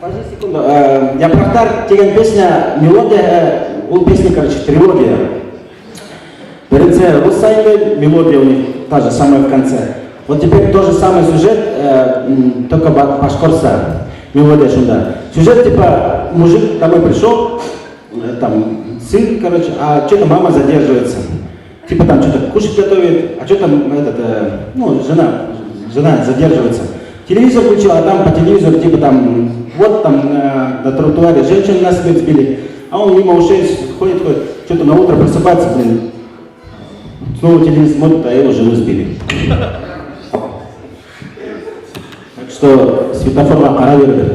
Секунду. Я повтор, теген песня, мелодия, у песни, короче, трилогия. Перед русайны, мелодия у них та же самая в конце. Вот теперь тот же самый сюжет, только башкорса, мелодия шунда. Сюжет типа, мужик домой пришел, там, сын, короче, а что-то мама задерживается. Типа там что-то кушать готовит, а что там, жена задерживается. Телевизор включил, а там по телевизору, типа там, вот там на тротуаре женщину на смерть сбили, а он мимо ушей ходит, что-то на утро просыпается, блин, снова телевизор смотрит, а его жену сбили. Так что светофор пора вернуть.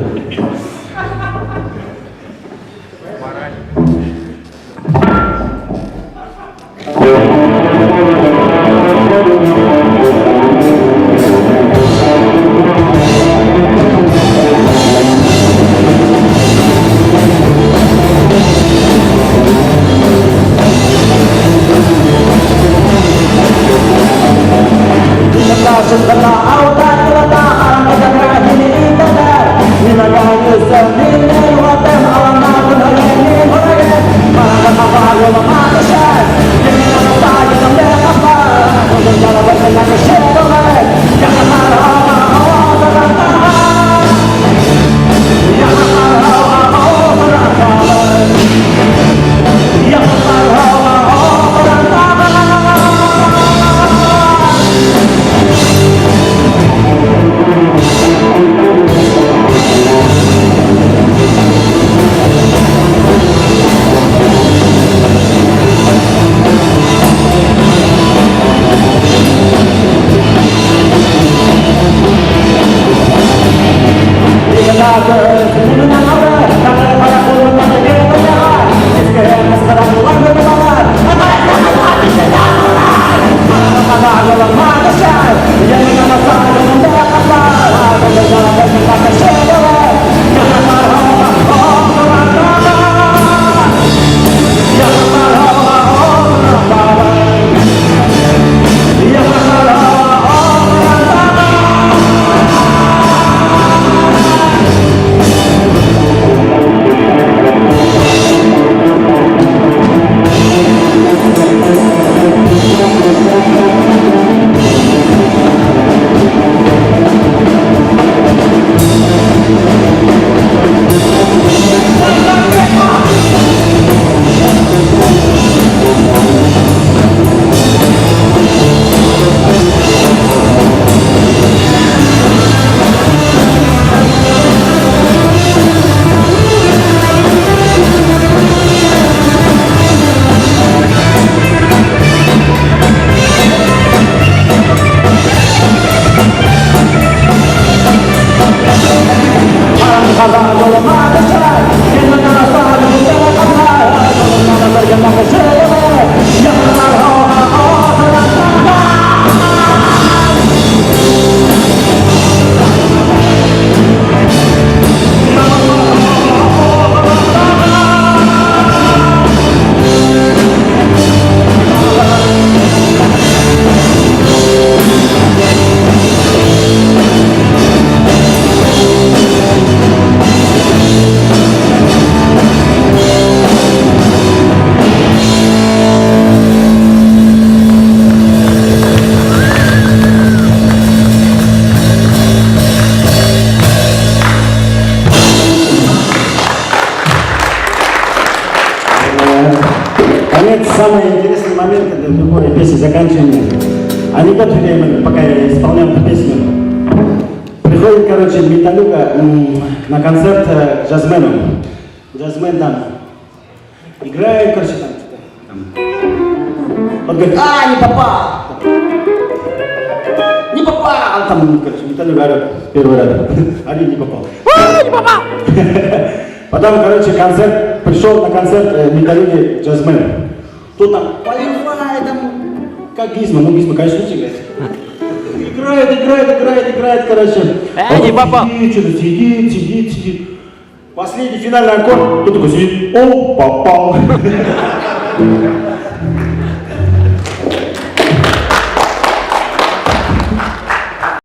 Самый интересный момент это в любой песне заканчивания. Анекдот времени, пока я исполнял эту песню. Приходит, короче, Металюга на концерт к джазмену. Джазмен там играет, короче, там. Он говорит, не попал! Не попал! Там, короче, Металюга орет, первый ряд. Али не попал. Не попал! Потом, короче, концерт, пришел на концерт Металюги джазмен. Тут там поливает, там, как Гизмо, Гизмо, конечно, играет, короче. Не попал. Что-то сидит. Последний финальный аккорд, тут такой сидит, попал.